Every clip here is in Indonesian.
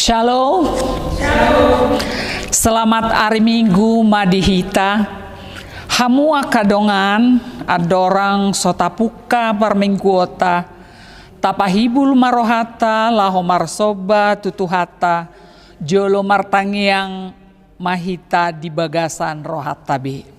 Shalom. Shalom. Selamat hari Minggu madihita. Hamu akadongan adorang sotapuka parmingguota. Tapahibul marohata laho marsoba tutuhata. Jolo martangiang mahita di bagasan rohatabe.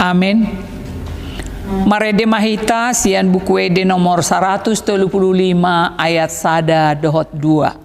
Amin. Marede mahita sian buku ede nomor 135 ayat sada dohot 2.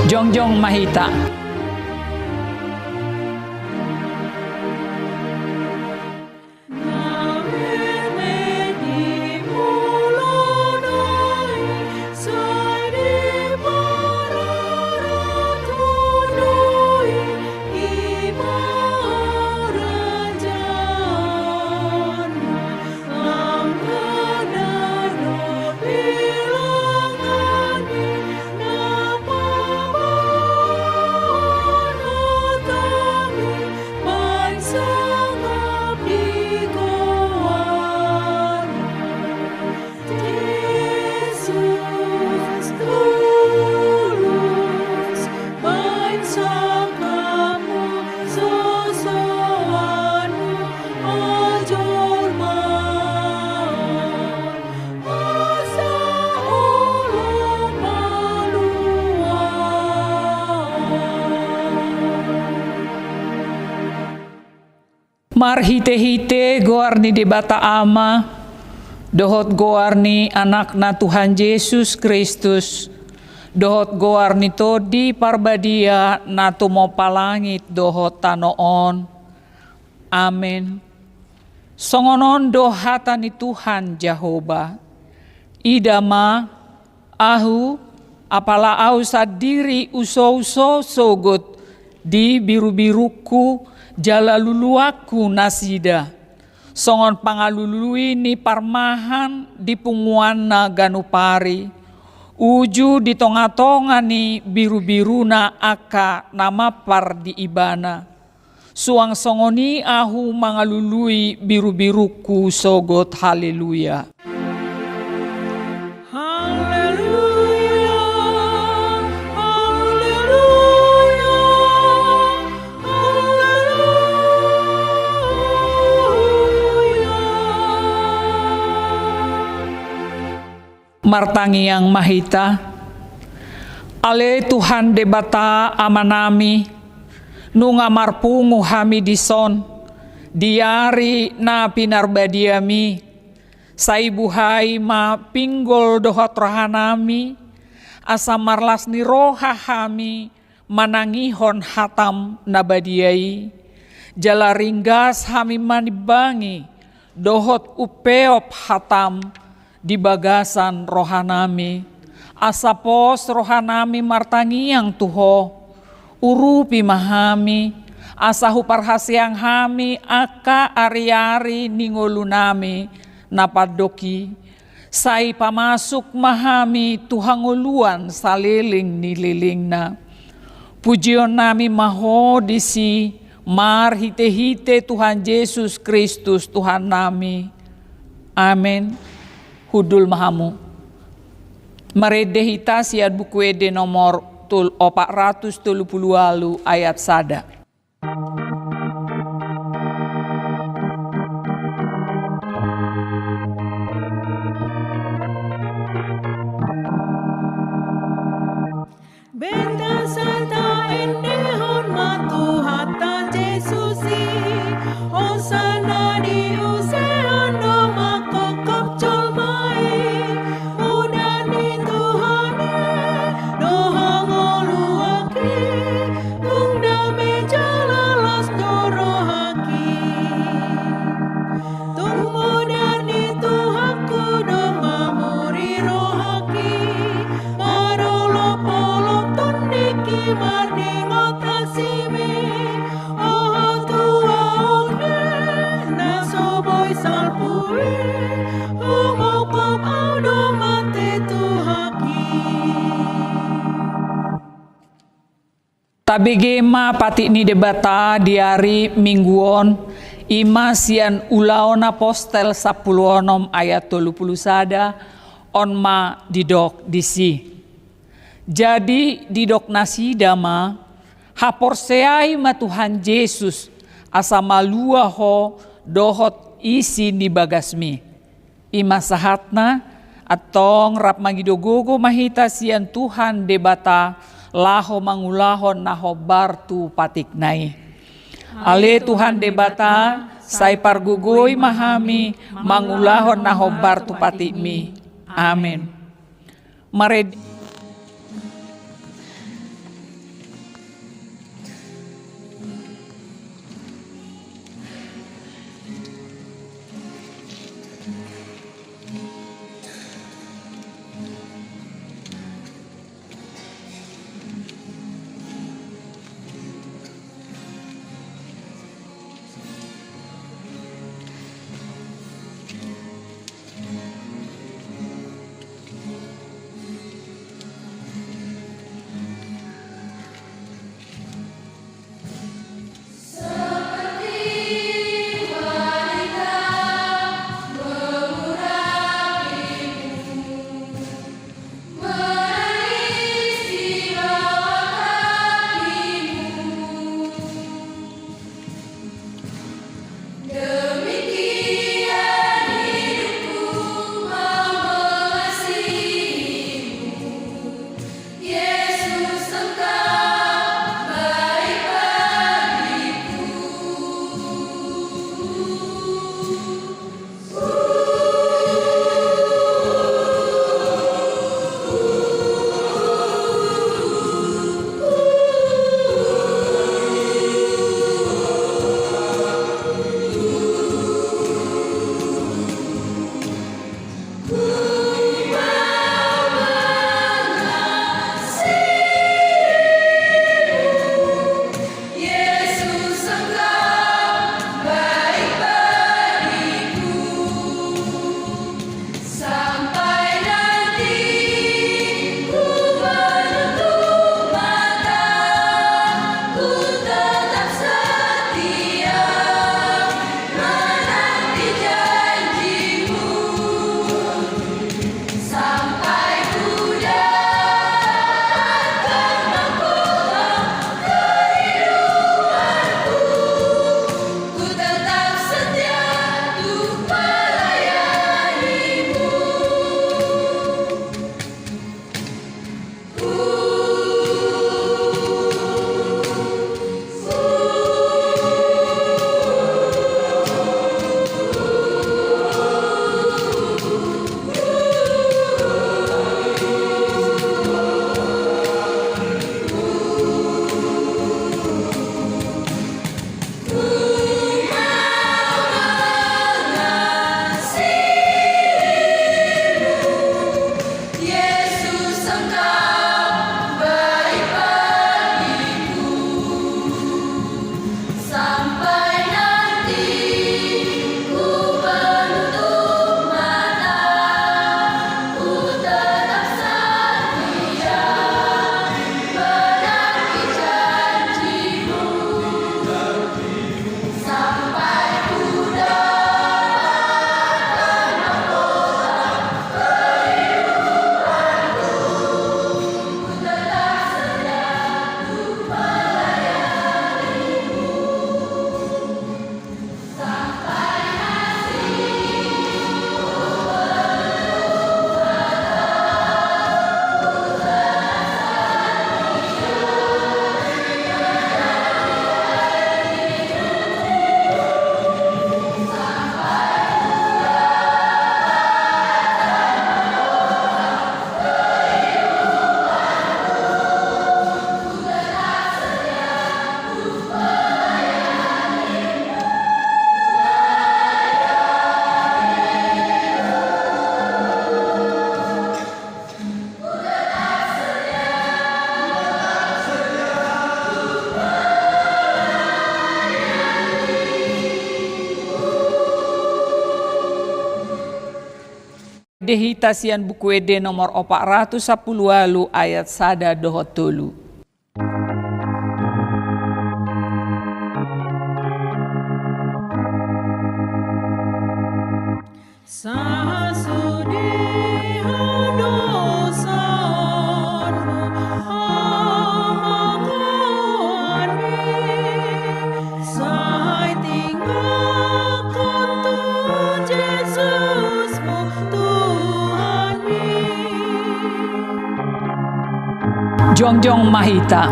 Jongjong mahita. Marhite-hite goarni debata ama, dohot goarni anakna Tuhan Yesus Kristus, dohot goarni todi parbadia natu mo palangit dohot tanoon. Amin. Songonon dohatani Tuhan Jehovah, idama ahu apala au sadiri uso-uso sogot di biru-biruku jala luluaku nasida, songon pangalului ni parmahan di punguana ganupari, uju di tonga-tonga ni biru-biruna aka nama par di ibana, suang songoni ahu mangalului biru-biruku sogot haleluya. Martangi yang mahita, ale Tuhan debata amanami, nunga marpungu hami dison, diari na pinarbadiami, saibuhai ma pinggol dohot rohanami, asa marlas ni roha hami, manangihon hatam nabadiai, Jala ringgas hami manibangi, dohot upeop hatam di bagasan rohanami. Asapos rohanami martangiang tuho, urupi mahami, asahu parhasyang hami aka ari-ari ningolunami napadoki. Sai pamasuk mahami tuhanguluan saliling nililing na. Pujion nami maho disi mar hite-hite Tuhan Yesus Kristus Tuhan nami. Amin. Hudul mahamu. Maredehita siad buku ede nomor 430 ayat sada. Benda santa endehon matuhatan Jesusi, Hosana di usehan do makokop colmai, udan di Tuhane dohangoluaki, tungdame jalalas dorohaki, tungmudan di Tuhanku do mamuri rohaki, marolo polo tundiki marningot asimi, oh tua oke nasoboy salpui, umokop audo mate tuhaki. Tabegema pati ni debata diari mingguon ima sian ulaon apostel 10 ayat 30 sada onma didok disi. Jadi didok nasi dama haporseai ma Tuhan Yesus asa malua ho dohot isi di bagasmi. Ima sahatna atong rap magidogogo mahita sian Tuhan debata laho mangulahon naho bartu patiknai. Ale Tuhan debata sai pargugoy mahami mangulahon naho bartu patikmi. Amin. Mared Dehitasian buku ede nomor 410 ayat sada dohot tolu. Jongjong Mahita.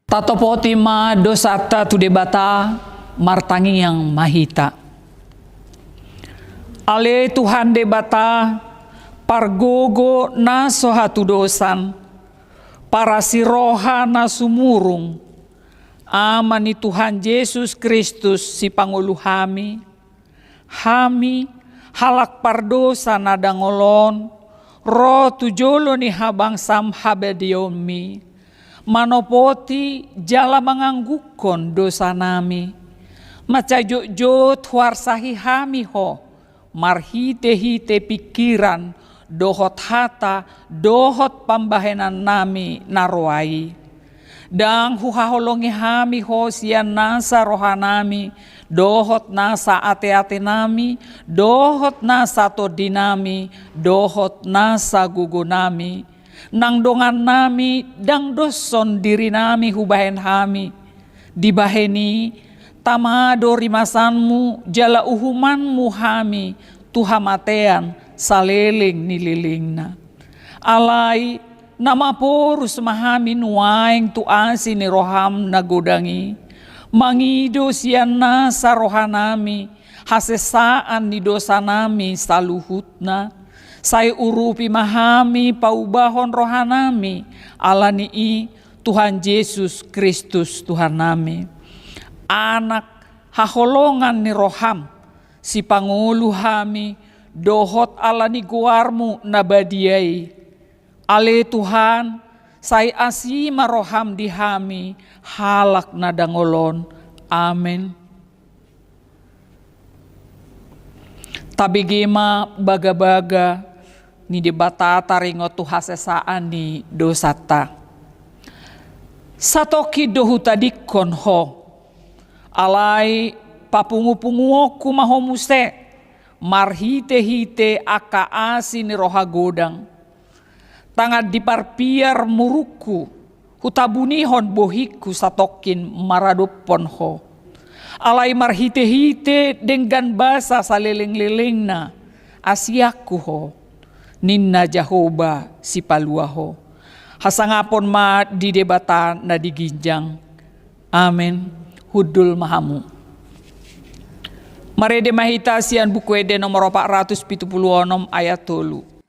Tatopoti ma dosata tu debata martangi yang mahita. Ale Tuhan debata pargogo na sohatu dosan para siroha na sumurung amani Tuhan Yesus Kristus si Pangulu hami halak pardosa na dangolon ro tujolo ni habang sam habediomi manopoti jala manganggukon dosa nami macajot warsahi hami ho marhite-hite pikiran, dohot hata, dohot pambahenan nami narwai. Dang huhaholongi hami ho sian nasa rohanami, dohot nasa ate-ate nami, dohot nasa todinami, dohot nasa gugunami. Nang dongan nami, dang doson diri nami hubahen hami. Dibaheni, tamado rimasanmu jala uhumanmu hami tuhamatean saleling nililingna alai nama porus mahami nuaing tuasi ni roham nagodangi mangido sian nasa rohanami hasesaan ni dosa nami saluhutna sai urupi mahami paubahon rohanami alani i Tuhan Yesus Kristus Tuhan nami. Anak haholongan ni roham si Pangulu hami dohot ala ni guarmu nabadiai ale Tuhan sai asima roham di hami halak nadangolon amin. Tabigema baga-baga ni debata taringo tu hasesaan ni dosata satoki dohu tadikon ho alai papungu-punguoku mahomuse marhite-hite aka asi ni roha godang tangad diparpiar muruku hutabunihon bohiku satokin maradopon ho alai marhite-hite dengan basa saliling-lilingna asiaku ho ninna Jahoba si palua ho hasangapon ma di debata na diginjang amin. Hudul mahamu. Marede mahita sian buku ede nomor 476 ayat 3.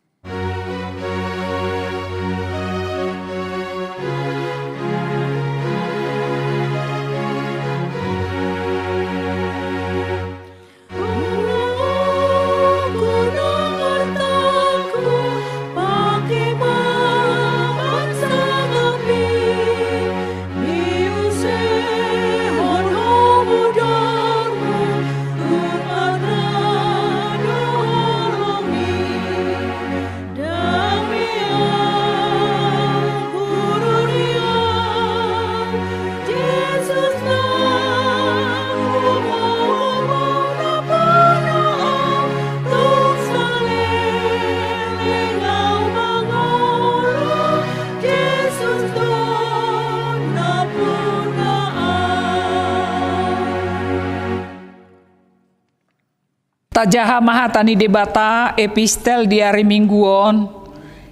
Tajaha mahatani debata epistel di hari mingguon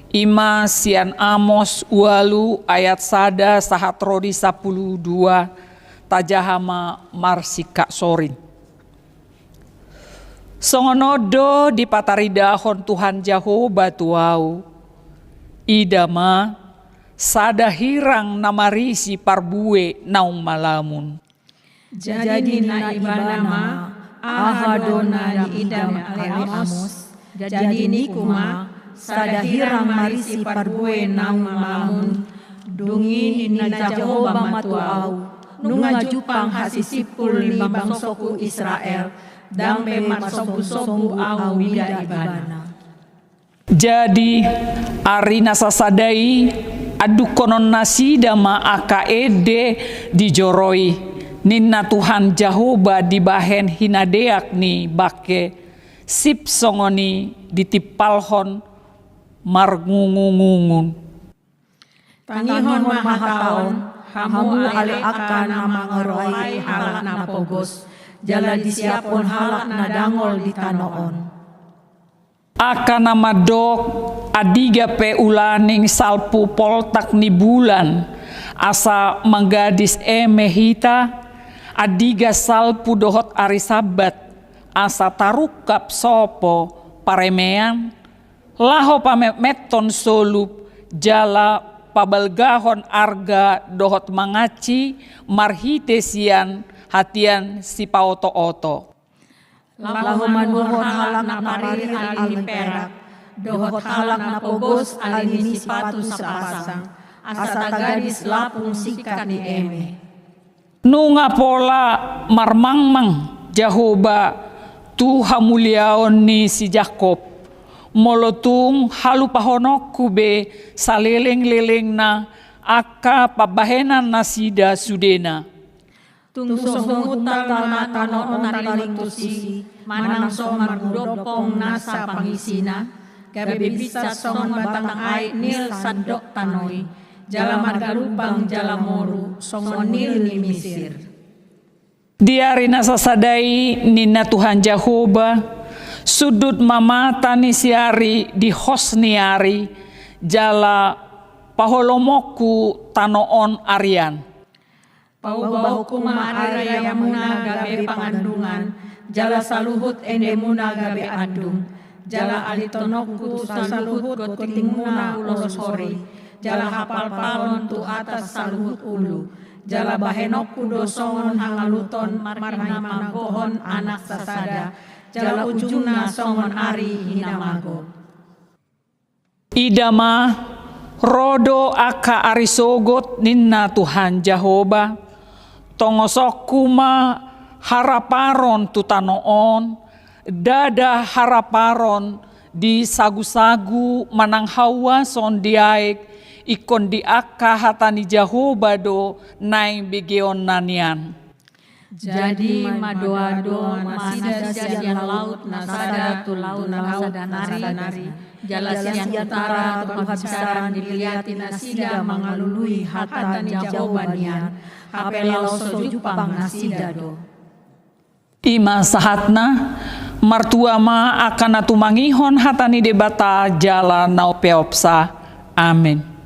ima sian Amos walu ayat sada sahat rodi 12 tajahama marsika sorin. Songonodo di pataridahon Tuhan Jahoba tuau idama sada hirang namarisi parbue naung malamun. Jadi na ibanama ahadona di idam aleamos. Jadi ni kuma sadahirang marisi parbue nang mamun. Dungin na Jehovah matuau. Nunga jupang hasisipul ni bangsoku Israel. Dampe matsobu-sobu au wida ibana. Jadi arina sasadai adu konon nasi dama akaede dijoroi ninna Tuhan Jehovah dibahen hinadeak ni bake sip songoni ditipalhon marngungungungun. Tangihon mahataon hamu ale akan mangaroai halak na pogos jala disiapon halak na dangol di tanoon. Akan nama dok adiga pe ulaning salpu poltak ni bulan asa manggadis mehita adiga salpu dohot ari sabat asa tarukap sopo paremean laho pameton solup jala pabalgahon arga dohot mangaci marhitesian hatian si paoto-oto. Laho manuhon halak na pari alin perak, dohot halak na pogos alin sipatu sa pasang, asa tagadis lapung sikat ni eme. Nunga pola marmangmang Jehovah tu hamuliaon ni si Jakob, molotung halupahonok kube saleleng-leleng na aka pabahenan nasida sudena. Tungsohong utal na tanoon taring tusi, manang somar dopong nasa pangisina, gabi bisa songon batang ay nil sadok tanoi, jala margalupang jala moru, songon nil ni Misir. Diari nasa sadai nina Tuhan Jehovah, sudut mamata ni siari di hosniari, jala paholomoku tanoon arian. Pau-bau kuma araya muna gabe pangandungan, jala saluhut ende muna gabe andung, jala alitonokku saluhut goting muna ulos hori, jala hapal palon tu atas saluhut ulu, jala bahenokku dosongon hangaluton marhana mangkohon anak sasada, jala ujungna songon ari hinamago. Idama rodo aka arisogot ninna Tuhan Jehovah, tongosokuma haraparon tutanoon, dada haraparon di sagu-sagu manang hawa son diaik ikon di aka hatani Jehovah do naing begeon nanian. Jadi madoado masida sian laut nasada tu laut nasada nari jala sian utara tu habsaran diliati nasida mangalului hatan Jehovah nian hapelau sojupang nasida do. Ima sahatna martua ma akan atumangihon hatani debata jala naupeopsa. Amin.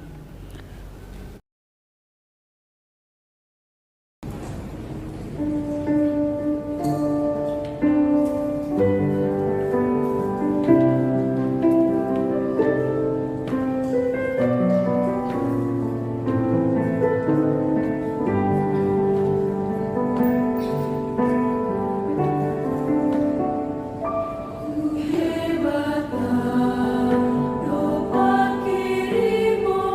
Doa kirimu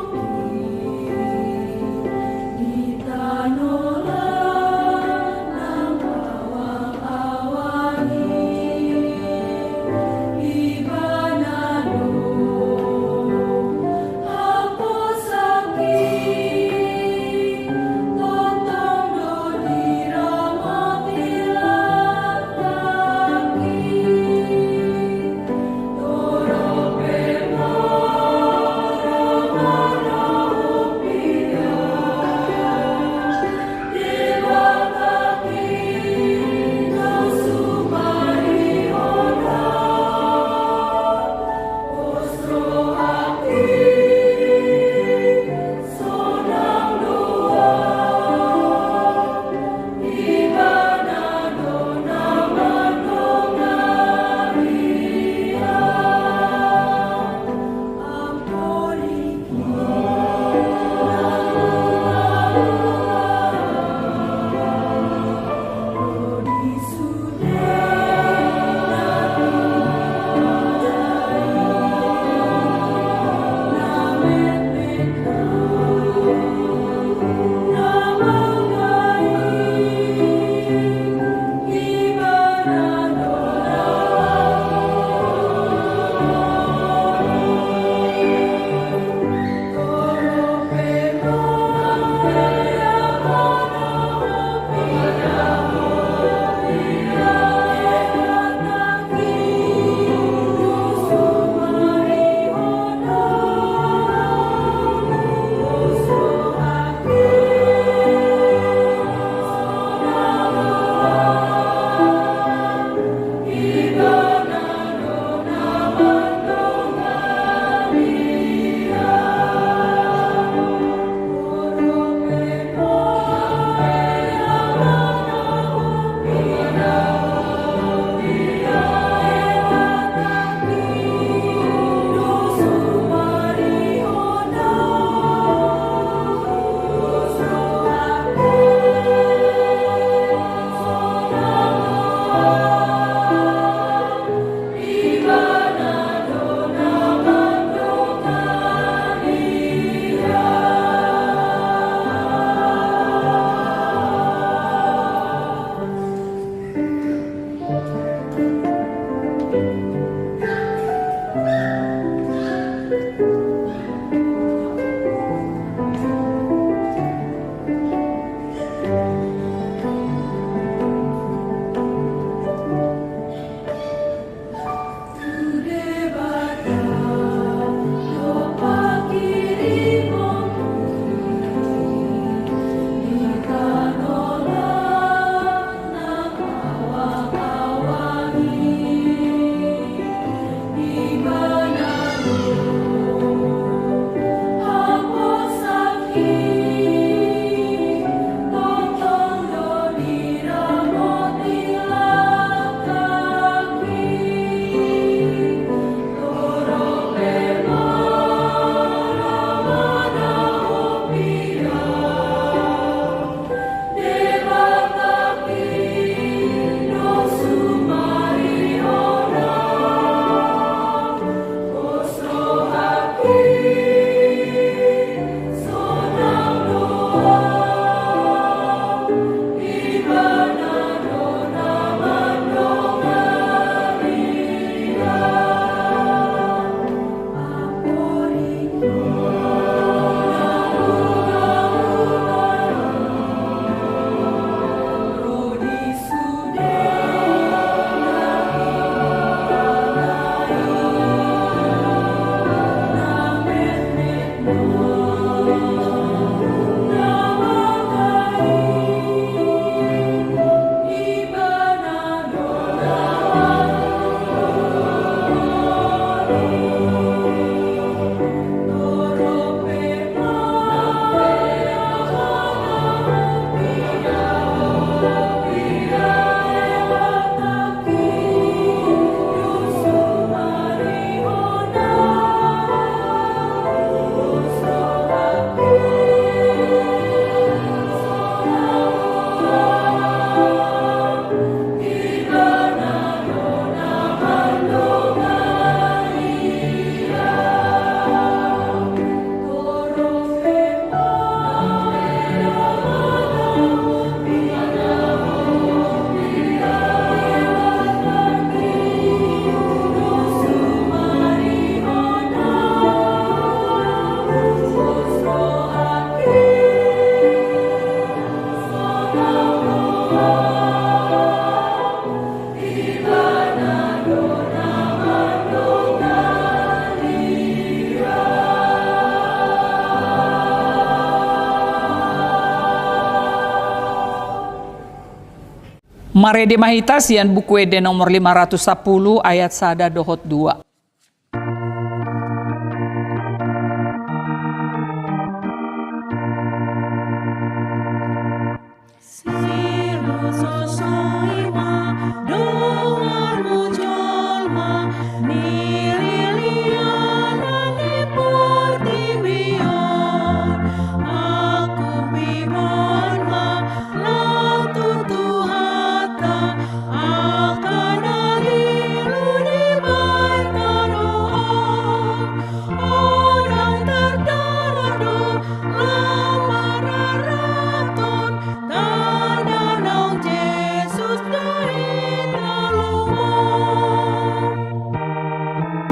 Mare de mahita sian buku ede nomor 510 ayat 1 dohot 2.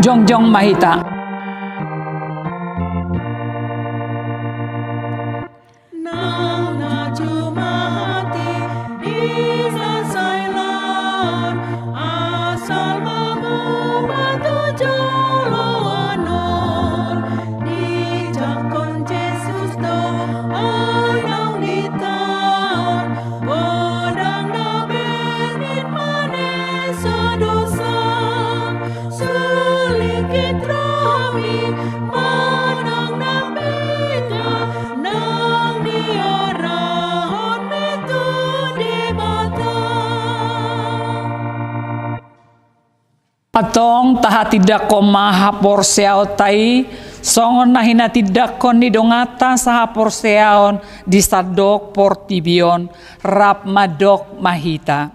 Jongjong mahita. Atong taha tidak ko mahapor seao tai songon nahina tidak kon ni dongata sahapor seaon di sadok portibion rap madok mahita.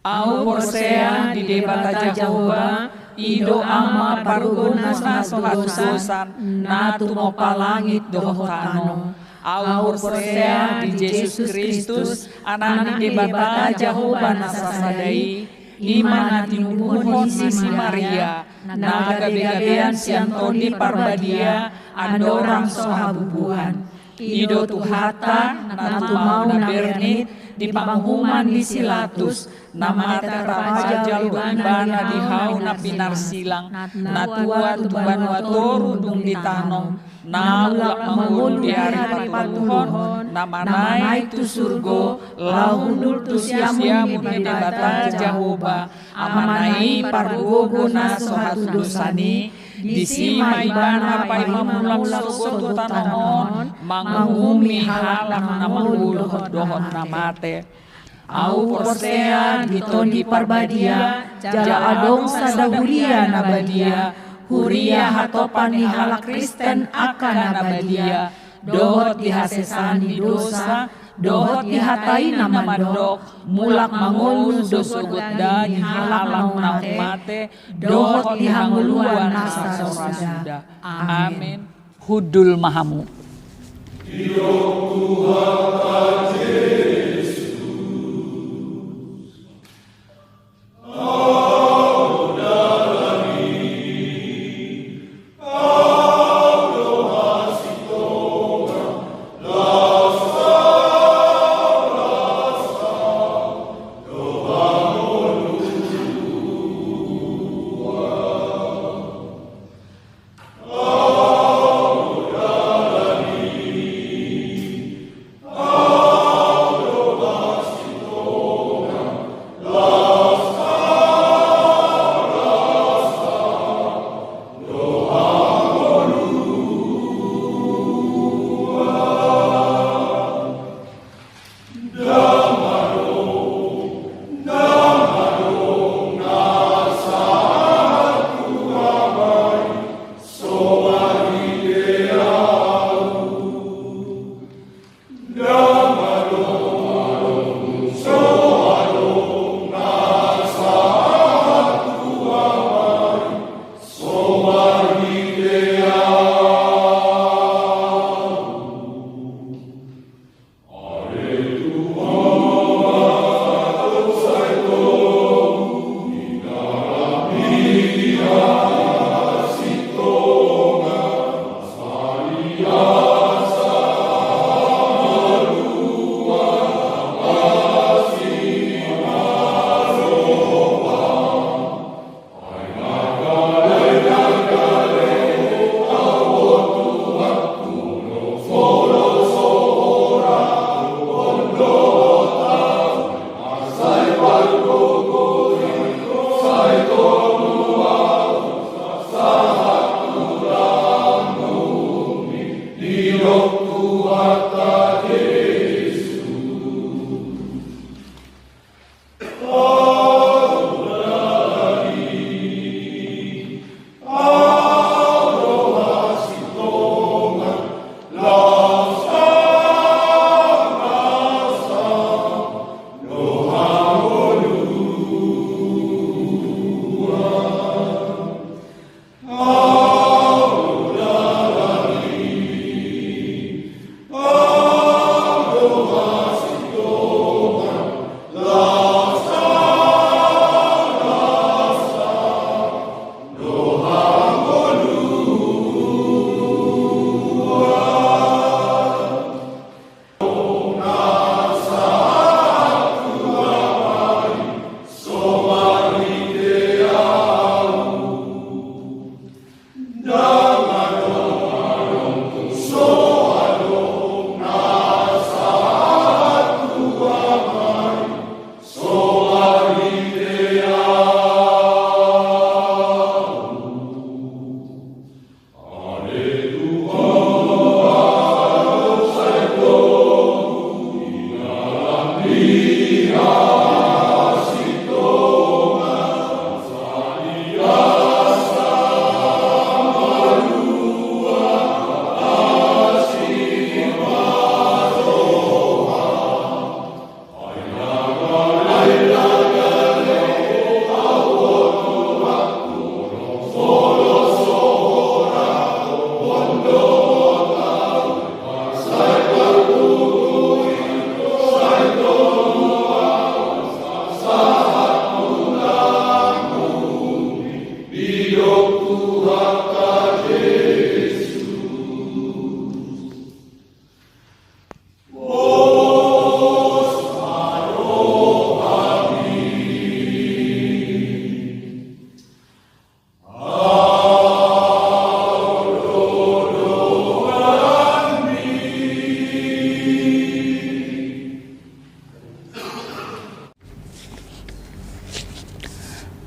Au porsea di debata Jahoba ido ama paruguna sa sohat-sosan natu mo palangit dohotano. Au porsea di Yesus Kristus anak di debata Jahoba nasasadai. Iman tinubuhon si Maria, nagabe-gabean si Antoni Parbadia, andorang sohabubuhan. Ido tuhata, natu mau na bernit, di panghuman ni Silatus, namata raja jaluan bana di hau na pinarsilang, natua tuban watoru dung di tanong, naulak mangul di hari patuhon, namanay tu surgo, lahundul tu siamun di debata Jahoba, amanay pargogo na sohatu dosani, di sima ibana pay mamulang surgo tanoon, manghumi halak na manguluhot dohon na mate. Au porsea diton di Parbadia, jala adong sa dahuria na badia, huria hatopan ni halak Kristen akan na badia, dohot dihasesan di dosa, dohot dihatai na mandok, mulak mangulu dosugut da di halang na mate, dohot dihanguluan na sa sorasuda. Amin. Hudul mahamu. Hidup Tuhan Yesus.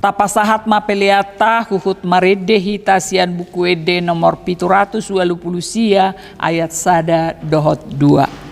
Tapasahat mapeliata huhut marede hitasian buku ede nomor 720 sia ayat sada dohot 2.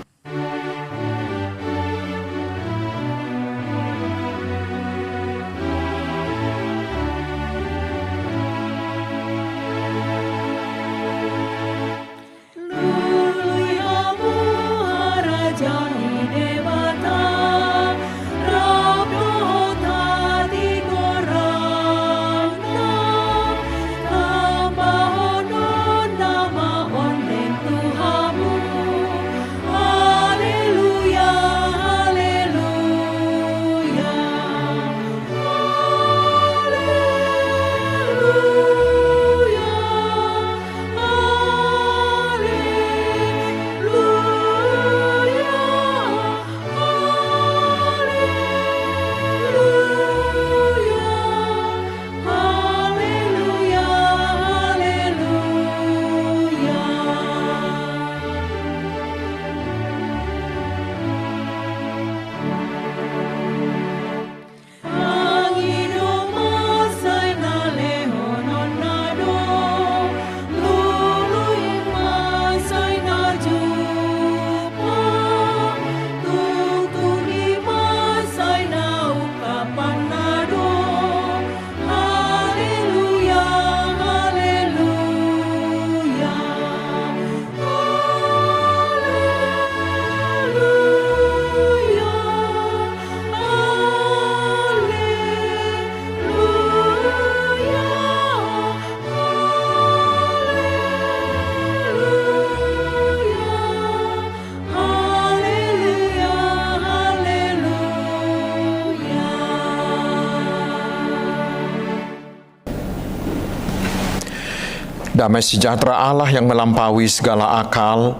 Damai sejahtera Allah yang melampaui segala akal,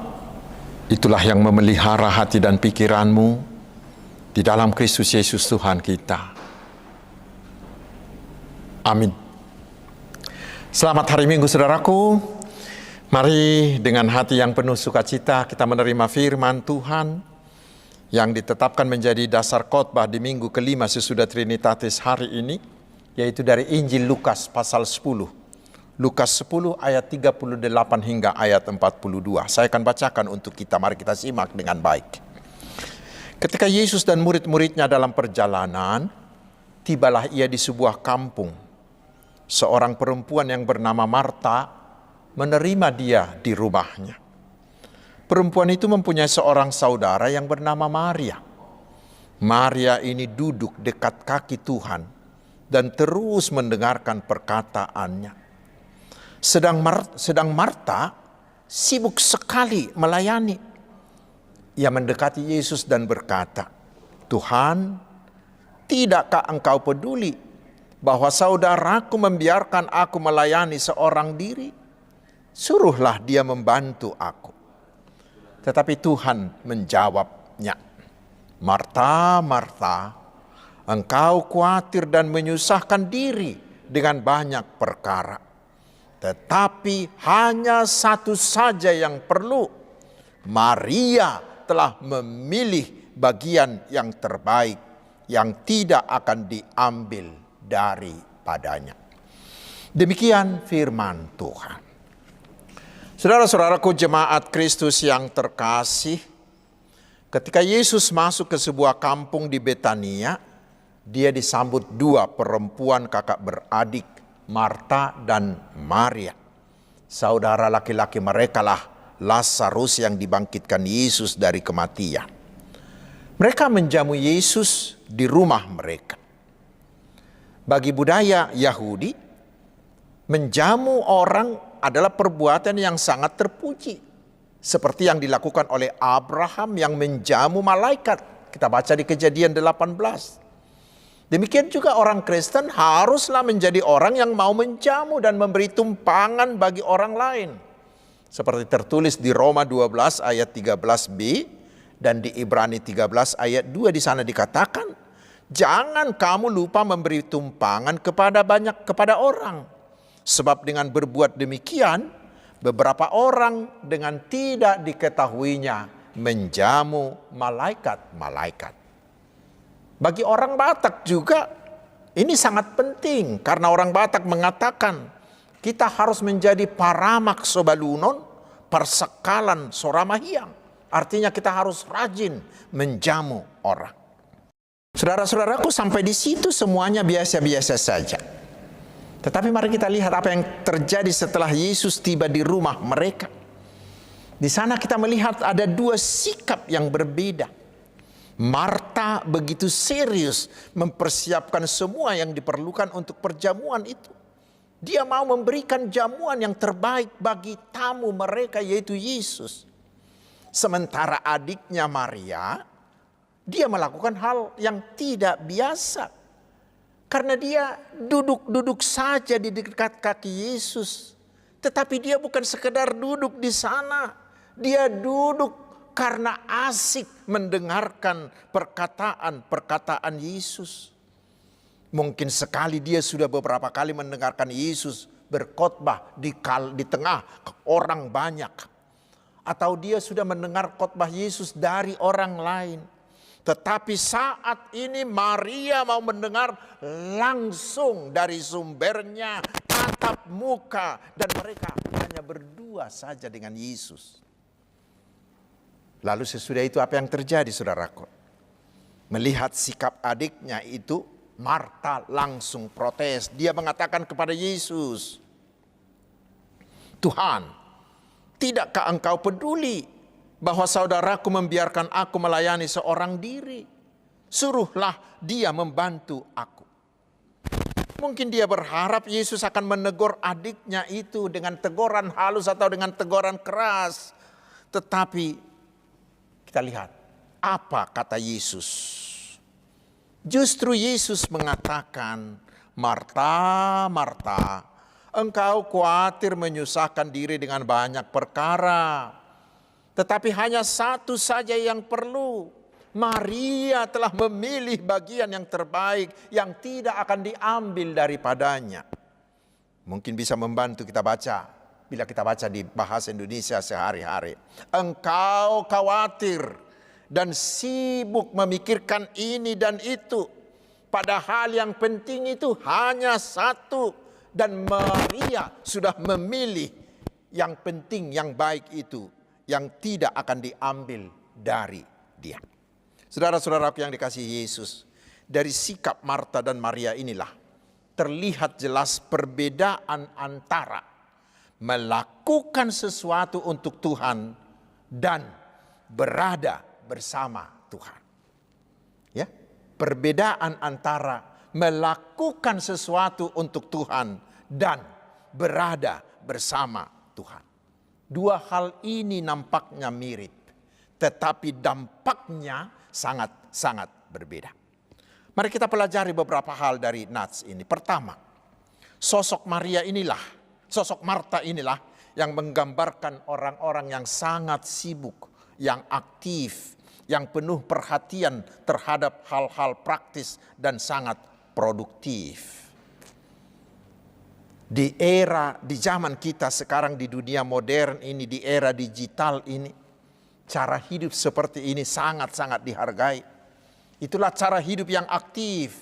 itulah yang memelihara hati dan pikiranmu di dalam Kristus Yesus Tuhan kita. Amin. Selamat hari Minggu saudaraku. Mari dengan hati yang penuh sukacita kita menerima firman Tuhan yang ditetapkan menjadi dasar khotbah di minggu kelima sesudah Trinitatis hari ini, yaitu dari Injil Lukas pasal 10. Lukas 10 ayat 38 hingga ayat 42. Saya akan bacakan untuk kita, mari kita simak dengan baik. Ketika Yesus dan murid-muridnya dalam perjalanan, tibalah ia di sebuah kampung. Seorang perempuan yang bernama Marta menerima dia di rumahnya. Perempuan itu mempunyai seorang saudara yang bernama Maria. Maria ini duduk dekat kaki Tuhan dan terus mendengarkan perkataannya. Sedang Marta sibuk sekali melayani. Ia mendekati Yesus dan berkata, "Tuhan, tidakkah engkau peduli bahwa saudaraku membiarkan aku melayani seorang diri? Suruhlah dia membantu aku." Tetapi Tuhan menjawabnya, "Marta, Marta, engkau khawatir dan menyusahkan diri dengan banyak perkara. Tetapi hanya satu saja yang perlu. Maria telah memilih bagian yang terbaik yang tidak akan diambil daripadanya." Demikian firman Tuhan. Saudara-saudaraku jemaat Kristus yang terkasih, ketika Yesus masuk ke sebuah kampung di Betania, dia disambut dua perempuan kakak beradik, Marta dan Maria. Saudara laki-laki mereka lah Lazarus yang dibangkitkan Yesus dari kematian. Mereka menjamu Yesus di rumah mereka. Bagi budaya Yahudi, menjamu orang adalah perbuatan yang sangat terpuji. Seperti yang dilakukan oleh Abraham yang menjamu malaikat. Kita baca di Kejadian 18. Demikian juga orang Kristen haruslah menjadi orang yang mau menjamu dan memberi tumpangan bagi orang lain. Seperti tertulis di Roma 12 ayat 13b dan di Ibrani 13 ayat 2 di sana dikatakan, "Jangan kamu lupa memberi tumpangan kepada orang. Sebab dengan berbuat demikian, beberapa orang dengan tidak diketahuinya menjamu malaikat-malaikat." Bagi orang Batak juga Ini sangat penting karena orang Batak mengatakan kita harus menjadi paramak sobalunon, persekalan soramahiang. Artinya kita harus rajin menjamu orang. Saudara-saudaraku, sampai di situ semuanya biasa-biasa saja. Tetapi mari kita lihat apa yang terjadi setelah Yesus tiba di rumah mereka. Di sana kita melihat ada dua sikap yang berbeda. Marta begitu serius mempersiapkan semua yang diperlukan untuk perjamuan itu. Dia mau memberikan jamuan yang terbaik bagi tamu mereka, yaitu Yesus. Sementara adiknya Maria, dia melakukan hal yang tidak biasa. Karena dia duduk-duduk saja di dekat kaki Yesus. Tetapi dia bukan sekedar duduk di sana. Dia duduk karena asik mendengarkan perkataan-perkataan Yesus. Mungkin sekali dia sudah beberapa kali mendengarkan Yesus berkhotbah di tengah orang banyak. Atau dia sudah mendengar khotbah Yesus dari orang lain. Tetapi saat ini Maria mau mendengar langsung dari sumbernya, tatap muka. Dan mereka hanya berdua saja dengan Yesus. Lalu sesudah itu apa yang terjadi, saudaraku? Melihat sikap adiknya itu, Marta langsung protes. Dia mengatakan kepada Yesus, "Tuhan, tidakkah engkau peduli bahwa saudaraku membiarkan aku melayani seorang diri? Suruhlah dia membantu aku." Mungkin dia berharap Yesus akan menegur adiknya itu dengan teguran halus atau dengan teguran keras. Tetapi kita lihat apa kata Yesus. Justru Yesus mengatakan, "Marta, Marta, engkau khawatir menyusahkan diri dengan banyak perkara. Tetapi hanya satu saja yang perlu. Maria telah memilih bagian yang terbaik yang tidak akan diambil daripadanya." Mungkin bisa membantu kita baca. Bila kita baca di bahasa Indonesia sehari-hari. Engkau khawatir dan sibuk memikirkan ini dan itu. Padahal yang penting itu hanya satu. Dan Maria sudah memilih yang penting, yang baik itu, yang tidak akan diambil dari dia. Saudara-saudaraku yang dikasihi Yesus, dari sikap Marta dan Maria inilah terlihat jelas perbedaan antara melakukan sesuatu untuk Tuhan dan berada bersama Tuhan. Ya, perbedaan antara melakukan sesuatu untuk Tuhan dan berada bersama Tuhan. Dua hal ini nampaknya mirip, tetapi dampaknya sangat-sangat berbeda. Mari kita pelajari beberapa hal dari nats ini. Pertama, sosok Marta inilah yang menggambarkan orang-orang yang sangat sibuk, yang aktif, yang penuh perhatian terhadap hal-hal praktis dan sangat produktif. Di zaman kita sekarang, di dunia modern ini, di era digital ini, cara hidup seperti ini sangat-sangat dihargai. Itulah cara hidup yang aktif,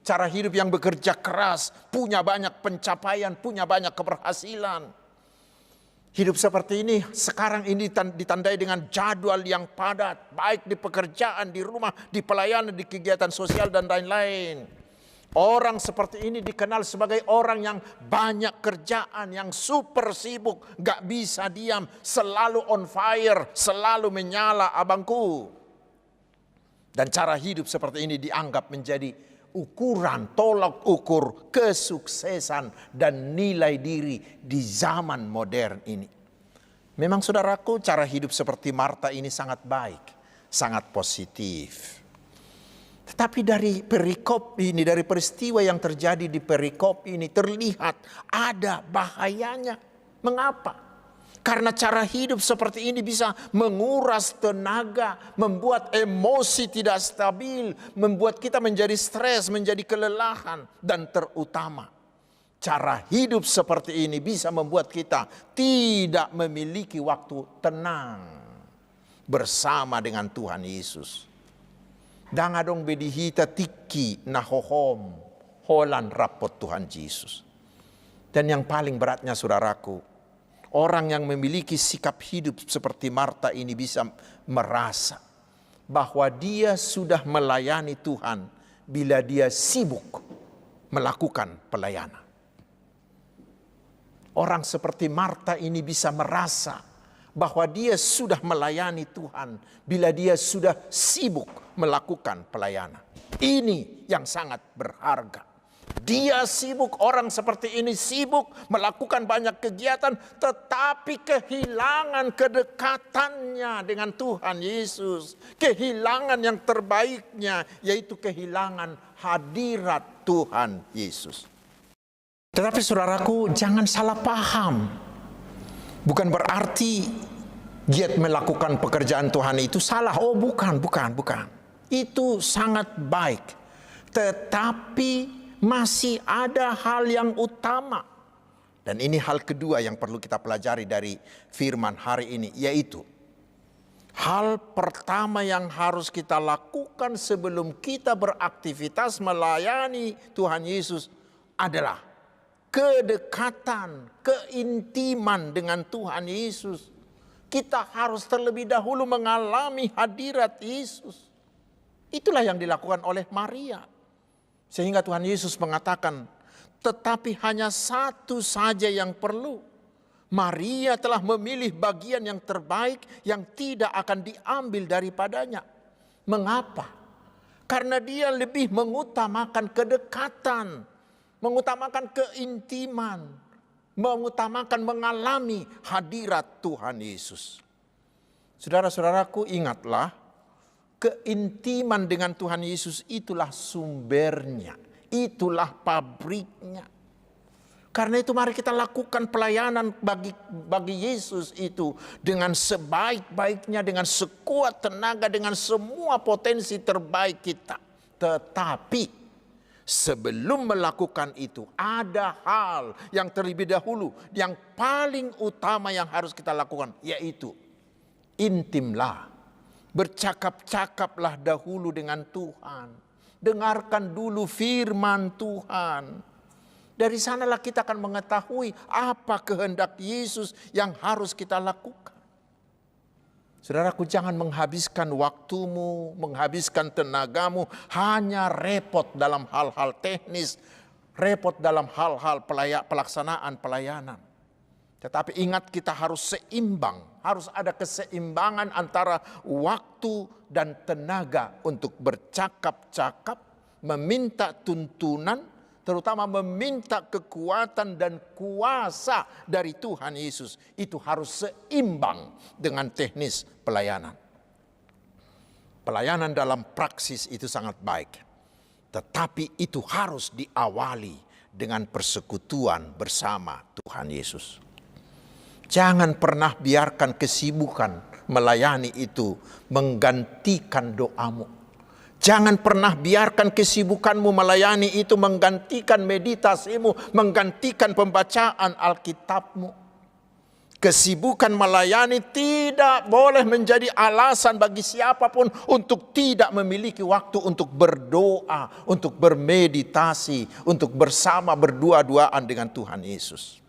cara hidup yang bekerja keras, punya banyak pencapaian, punya banyak keberhasilan. Hidup seperti ini sekarang ini ditandai dengan jadwal yang padat, baik di pekerjaan, di rumah, di pelayanan, di kegiatan sosial dan lain-lain. Orang seperti ini dikenal sebagai orang yang banyak kerjaan, yang super sibuk, gak bisa diam, selalu on fire, selalu menyala abangku. Dan cara hidup seperti ini dianggap menjadi ukuran, tolak ukur kesuksesan dan nilai diri di zaman modern ini. Memang saudaraku, cara hidup seperti Marta ini sangat baik, sangat positif. Tetapi dari perikop ini, dari peristiwa yang terjadi di perikop ini terlihat ada bahayanya. Mengapa? Karena cara hidup seperti ini bisa menguras tenaga, membuat emosi tidak stabil, membuat kita menjadi stres, menjadi kelelahan. Dan terutama, cara hidup seperti ini bisa membuat kita tidak memiliki waktu tenang bersama dengan Tuhan Yesus. Dangadong bedihita tiki nahohom Holan rapot Tuhan Yesus. Dan yang paling beratnya saudaraku, orang yang memiliki sikap hidup seperti Marta ini bisa merasa bahwa dia sudah melayani Tuhan bila dia sibuk melakukan pelayanan. Orang seperti Marta ini bisa merasa bahwa dia sudah melayani Tuhan bila dia sudah sibuk melakukan pelayanan. Ini yang sangat berharga. Dia sibuk, orang seperti ini sibuk melakukan banyak kegiatan, tetapi kehilangan kedekatannya dengan Tuhan Yesus. Kehilangan yang terbaiknya, yaitu kehilangan hadirat Tuhan Yesus. Tetapi saudaraku, jangan salah paham. Bukan berarti giat melakukan pekerjaan Tuhan itu salah. Oh bukan. Itu sangat baik. Tetapi masih ada hal yang utama. Dan ini hal kedua yang perlu kita pelajari dari firman hari ini, yaitu hal pertama yang harus kita lakukan sebelum kita beraktivitas melayani Tuhan Yesus adalah kedekatan, keintiman dengan Tuhan Yesus. Kita harus terlebih dahulu mengalami hadirat Yesus. Itulah yang dilakukan oleh Maria. Sehingga Tuhan Yesus mengatakan, tetapi hanya satu saja yang perlu. Maria telah memilih bagian yang terbaik yang tidak akan diambil daripadanya. Mengapa? Karena dia lebih mengutamakan kedekatan, mengutamakan keintiman, mengutamakan mengalami hadirat Tuhan Yesus. Saudara-saudaraku, ingatlah, keintiman dengan Tuhan Yesus itulah sumbernya, itulah pabriknya. Karena itu mari kita lakukan pelayanan bagi Yesus itu dengan sebaik-baiknya, dengan sekuat tenaga, dengan semua potensi terbaik kita. Tetapi sebelum melakukan itu, ada hal yang terlebih dahulu, yang paling utama yang harus kita lakukan, yaitu intimlah. Bercakap-cakaplah dahulu dengan Tuhan. Dengarkan dulu firman Tuhan. Dari sanalah kita akan mengetahui apa kehendak Yesus yang harus kita lakukan. Saudaraku, jangan menghabiskan waktumu, menghabiskan tenagamu hanya repot dalam hal-hal teknis, repot dalam hal-hal pelaksanaan pelayanan. Tetapi ingat, kita harus seimbang, harus ada keseimbangan antara waktu dan tenaga untuk bercakap-cakap, meminta tuntunan, terutama meminta kekuatan dan kuasa dari Tuhan Yesus. Itu harus seimbang dengan teknis pelayanan. Pelayanan dalam praksis itu sangat baik. Tetapi itu harus diawali dengan persekutuan bersama Tuhan Yesus. Jangan pernah biarkan kesibukan melayani itu menggantikan doamu. Jangan pernah biarkan kesibukanmu melayani itu menggantikan meditasimu, menggantikan pembacaan Alkitabmu. Kesibukan melayani tidak boleh menjadi alasan bagi siapapun untuk tidak memiliki waktu untuk berdoa, untuk bermeditasi, untuk bersama berdua-duaan dengan Tuhan Yesus.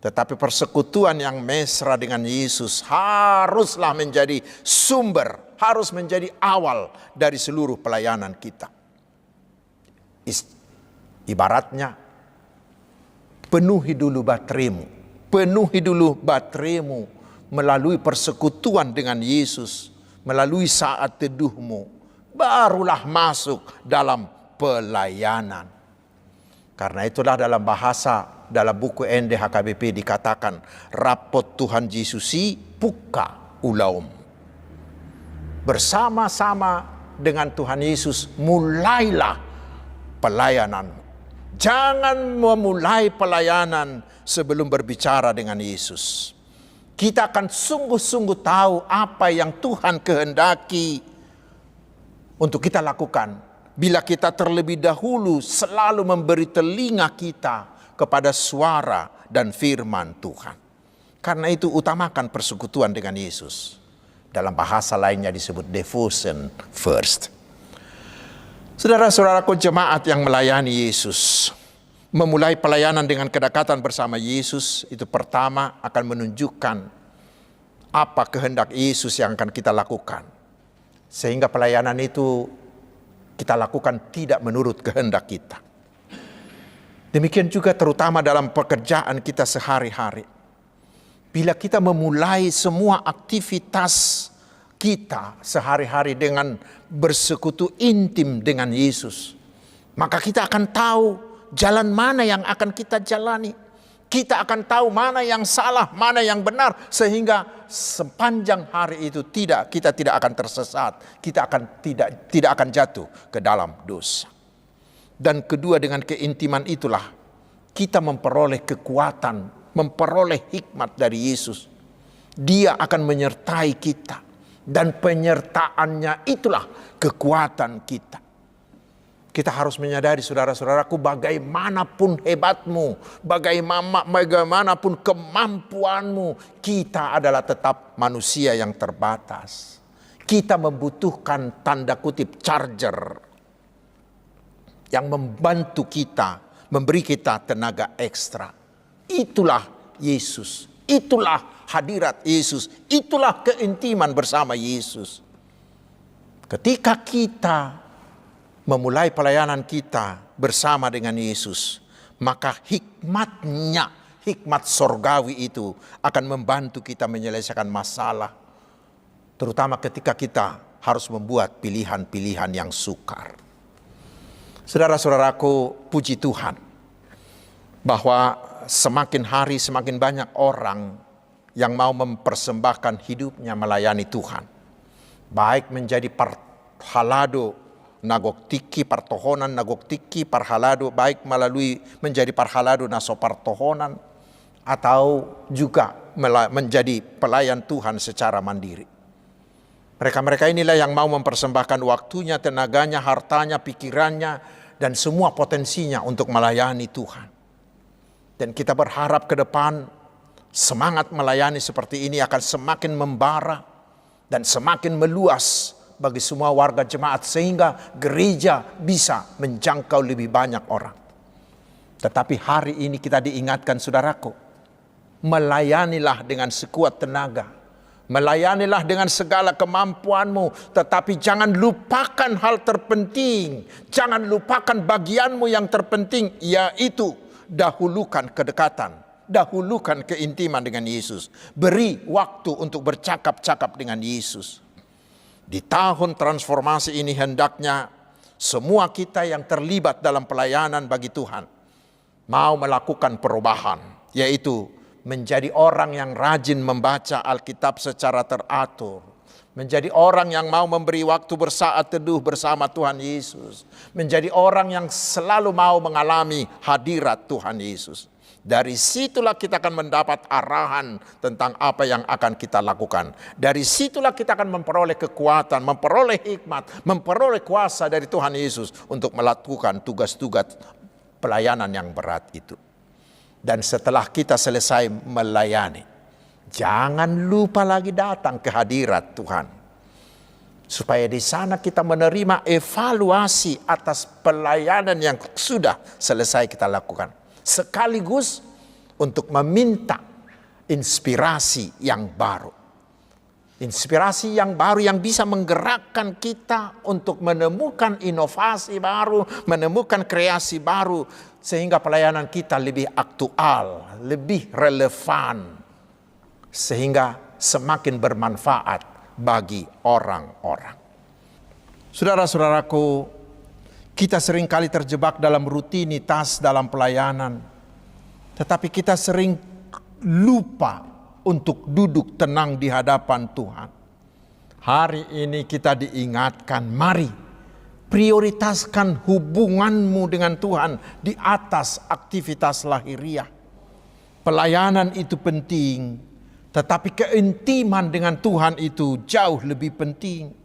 Tetapi persekutuan yang mesra dengan Yesus haruslah menjadi sumber, harus menjadi awal dari seluruh pelayanan kita. Ibaratnya, penuhi dulu bateraimu melalui persekutuan dengan Yesus, melalui saat teduhmu, barulah masuk dalam pelayanan. Karena itulah dalam buku NDHKBP dikatakan, rapot Tuhan Yesusi puka ulaum. Bersama-sama dengan Tuhan Yesus, mulailah pelayanan. Jangan memulai pelayanan sebelum berbicara dengan Yesus. Kita akan sungguh-sungguh tahu apa yang Tuhan kehendaki untuk kita lakukan bila kita terlebih dahulu selalu memberi telinga kita kepada suara dan firman Tuhan. Karena itu utamakan persekutuan dengan Yesus. Dalam bahasa lainnya disebut devotion first. Saudara-saudaraku, jemaat yang melayani Yesus, memulai pelayanan dengan kedekatan bersama Yesus, itu pertama akan menunjukkan apa kehendak Yesus yang akan kita lakukan. Sehingga pelayanan itu kita lakukan tidak menurut kehendak kita. Demikian juga terutama dalam pekerjaan kita sehari-hari. Bila kita memulai semua aktivitas kita sehari-hari dengan bersekutu intim dengan Yesus, maka kita akan tahu jalan mana yang akan kita jalani. Kita akan tahu mana yang salah, mana yang benar, sehingga sepanjang hari itu kita tidak akan tersesat, kita akan tidak akan jatuh ke dalam dosa. Dan kedua, dengan keintiman itulah kita memperoleh kekuatan, memperoleh hikmat dari Yesus. Dia akan menyertai kita, dan penyertaannya itulah kekuatan kita. Kita harus menyadari, saudara-saudaraku, bagaimanapun hebatmu, bagaimanapun kemampuanmu, kita adalah tetap manusia yang terbatas. Kita membutuhkan tanda kutip charger yang membantu kita, memberi kita tenaga ekstra. Itulah Yesus, itulah hadirat Yesus, itulah keintiman bersama Yesus. Ketika kita memulai pelayanan kita bersama dengan Yesus, maka hikmatnya, hikmat sorgawi itu akan membantu kita menyelesaikan masalah, terutama ketika kita harus membuat pilihan-pilihan yang sukar. Saudara-saudaraku, puji Tuhan bahwa semakin hari semakin banyak orang yang mau mempersembahkan hidupnya melayani Tuhan, baik menjadi parhalado nagoktiki, partohonan nagoktiki, parhalado, baik melalui menjadi parhalado naso partohonan, atau juga menjadi pelayan Tuhan secara mandiri. Mereka-mereka inilah yang mau mempersembahkan waktunya, tenaganya, hartanya, pikirannya, dan semua potensinya untuk melayani Tuhan. Dan kita berharap ke depan semangat melayani seperti ini akan semakin membara dan semakin meluas bagi semua warga jemaat, sehingga gereja bisa menjangkau lebih banyak orang. Tetapi hari ini kita diingatkan, saudaraku, melayanilah dengan sekuat tenaga, melayanilah dengan segala kemampuanmu, tetapi jangan lupakan hal terpenting, jangan lupakan bagianmu yang terpenting, yaitu dahulukan kedekatan, dahulukan keintiman dengan Yesus. Beri waktu untuk bercakap-cakap dengan Yesus. Di tahun transformasi ini hendaknya semua kita yang terlibat dalam pelayanan bagi Tuhan mau melakukan perubahan, yaitu menjadi orang yang rajin membaca Alkitab secara teratur, menjadi orang yang mau memberi waktu bersaat teduh bersama Tuhan Yesus, menjadi orang yang selalu mau mengalami hadirat Tuhan Yesus. Dari situlah kita akan mendapat arahan tentang apa yang akan kita lakukan. Dari situlah kita akan memperoleh kekuatan, memperoleh hikmat, memperoleh kuasa dari Tuhan Yesus untuk melakukan tugas-tugas pelayanan yang berat itu. Dan setelah kita selesai melayani, jangan lupa lagi datang ke hadirat Tuhan, supaya di sana kita menerima evaluasi atas pelayanan yang sudah selesai kita lakukan, sekaligus untuk meminta inspirasi yang baru. Inspirasi yang baru yang bisa menggerakkan kita untuk menemukan inovasi baru, menemukan kreasi baru, sehingga pelayanan kita lebih aktual, lebih relevan, sehingga semakin bermanfaat bagi orang-orang. Saudara-saudaraku, kita seringkali terjebak dalam rutinitas dalam pelayanan, tetapi kita sering lupa untuk duduk tenang di hadapan Tuhan. Hari ini kita diingatkan, mari prioritaskan hubunganmu dengan Tuhan di atas aktivitas lahiriah. Pelayanan itu penting, tetapi keintiman dengan Tuhan itu jauh lebih penting.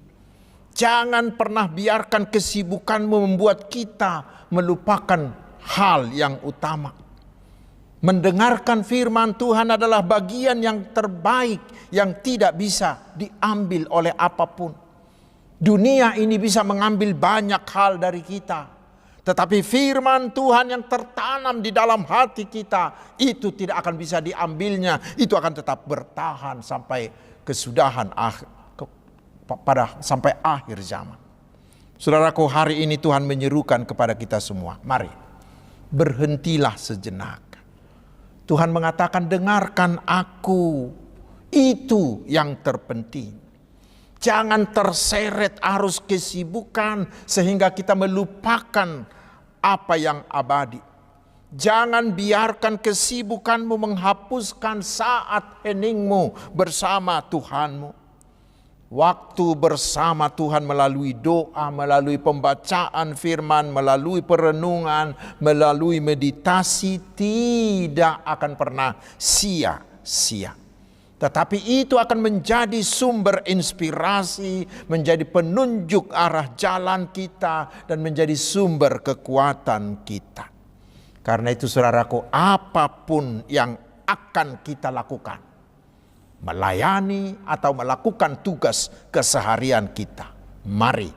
Jangan pernah biarkan kesibukanmu membuat kita melupakan hal yang utama. Mendengarkan firman Tuhan adalah bagian yang terbaik yang tidak bisa diambil oleh apapun. Dunia ini bisa mengambil banyak hal dari kita, tetapi firman Tuhan yang tertanam di dalam hati kita itu tidak akan bisa diambilnya. Itu akan tetap bertahan sampai kesudahan sampai akhir zaman. Saudaraku, hari ini Tuhan menyerukan kepada kita semua, mari berhentilah sejenak. Tuhan mengatakan, dengarkan aku, itu yang terpenting. Jangan terseret arus kesibukan sehingga kita melupakan apa yang abadi. Jangan biarkan kesibukanmu menghapuskan saat heningmu bersama Tuhanmu. Waktu bersama Tuhan melalui doa, melalui pembacaan firman, melalui perenungan, melalui meditasi tidak akan pernah sia-sia. Tetapi itu akan menjadi sumber inspirasi, menjadi penunjuk arah jalan kita, dan menjadi sumber kekuatan kita. Karena itu saudaraku, apapun yang akan kita lakukan, melayani atau melakukan tugas keseharian kita, mari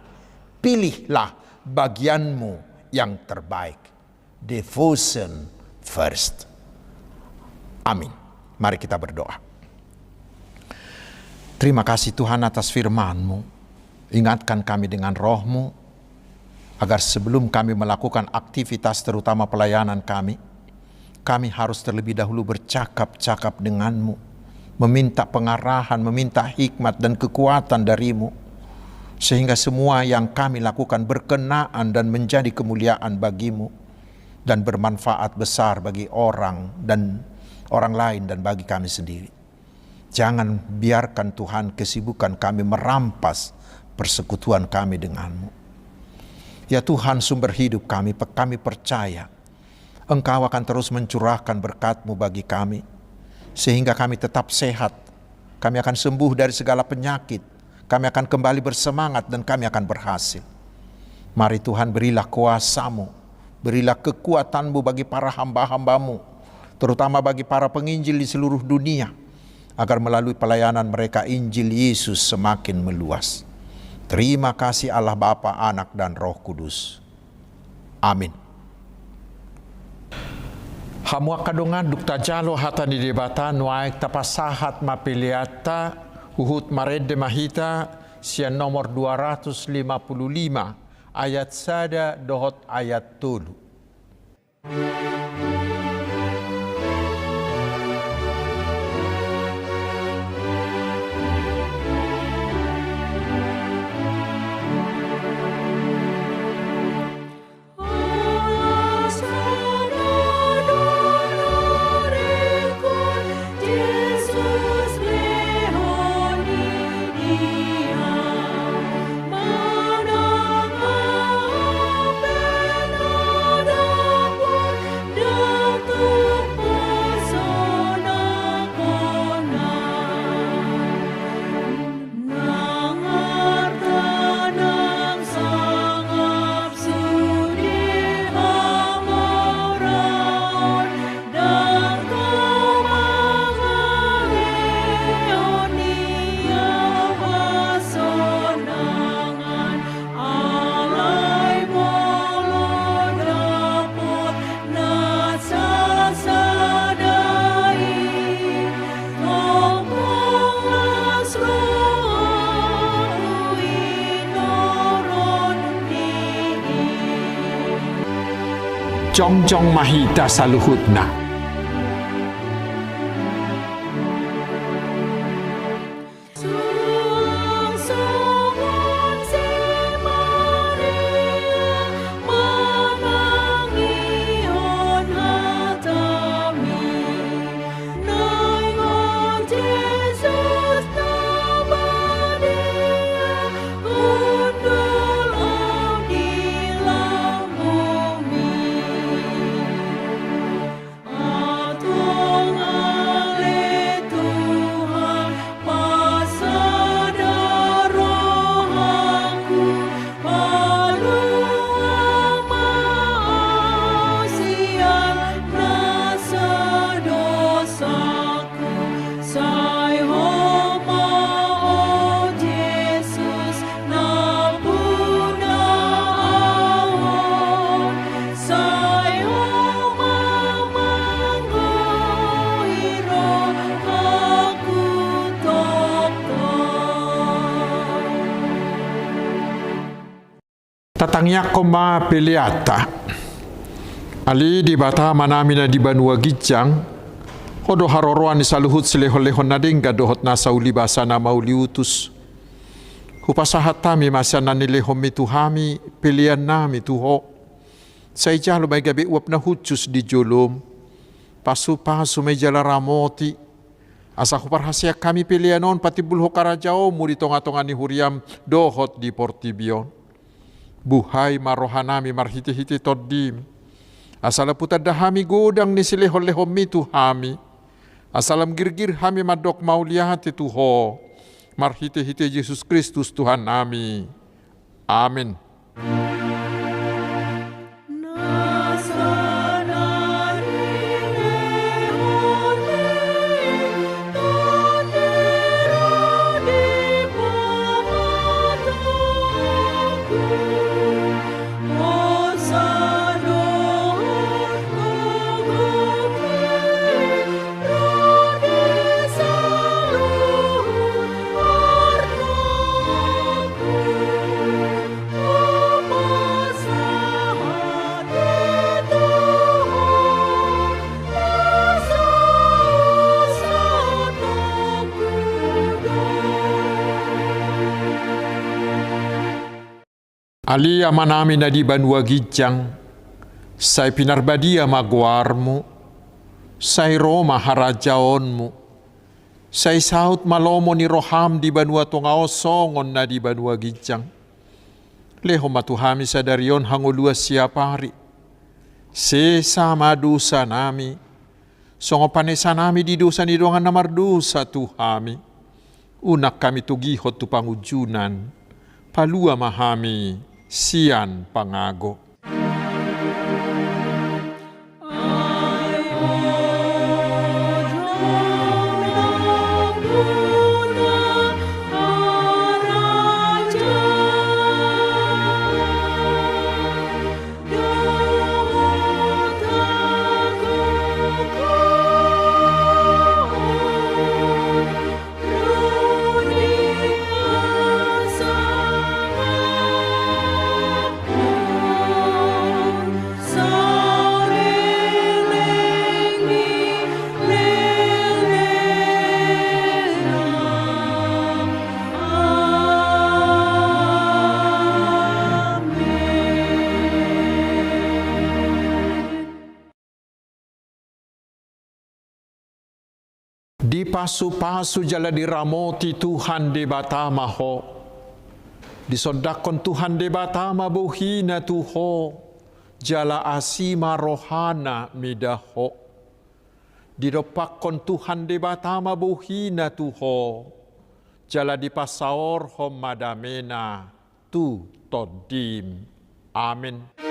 pilihlah bagianmu yang terbaik. Devotion first. Amin. Mari kita berdoa. Terima kasih Tuhan atas firman-Mu. Ingatkan kami dengan roh-Mu, agar sebelum kami melakukan aktivitas terutama pelayanan kami harus terlebih dahulu bercakap-cakap dengan-Mu, meminta pengarahan, meminta hikmat dan kekuatan dari-Mu, sehingga semua yang kami lakukan berkenaan dan menjadi kemuliaan bagi-Mu, dan bermanfaat besar bagi orang lain dan bagi kami sendiri. Jangan biarkan Tuhan kesibukan kami merampas persekutuan kami denganmu. Ya Tuhan, sumber hidup kami percaya Engkau akan terus mencurahkan berkat-Mu bagi kami, sehingga kami tetap sehat, kami akan sembuh dari segala penyakit, kami akan kembali bersemangat dan kami akan berhasil. Mari Tuhan, berilah kuasa-Mu, berilah kekuatan-Mu bagi para hamba-hamba-Mu, terutama bagi para penginjil di seluruh dunia, agar melalui pelayanan mereka Injil Yesus semakin meluas. Terima kasih Allah Bapa, Anak dan Roh Kudus. Amin. Hamua kadongan dukta jalo hata di debatan waik tapasahat mapiliata uhut marede mahita sian nomor 255 ayat sada dohot ayat tulu. Jongjong mahita saluhutna. Tatangnya koma peliata. Ali di bata manamina di Banua Gijang. Odo haroroan ni saluhut silehon-lehon nadengga dohot nasa uli basana mauli utus. Hupasahat tami masana nilehom mituhami pilihan nami tuho. Sa ijalo may gabi uap na hutus di jolom. Pasu-pasu may jala ramoti. Asa huparhasya kami pilihan on pati bulho karajao mu di tonga-tonga ni huriam dohot di Portibion. Buhay marohanami marhiti-hiti toddim. Asala putad dahami godang ni silehon-lehom mitu hami. Asalam girgir hami madok mauliyati tuho. Marhiti-hiti Yesus Kristus Tuhan nami. Amin. Ali amanami na di Banua Gijang, say pinarbadia magwarmu, say Roma harajaonmu, say saut malomo ni roham di Banua Tongao songon na di Banua Gijang. Leho matuhami sa darion hangulua siapari, sesa madusa nami, songo panesa nami di dosa ni doangan na mardusa tuhami, unak kami tugihot tu pangujunan, palua mahami, sian pangago. Di pasu-pasu jala diramoti Tuhan de batama ho. Disodakon Tuhan de batama buhina tuho. Jala asima rohana midaho. Didopakon Tuhan de batama buhina tuho. Jala dipasaor hom madamena tu todim. Amin.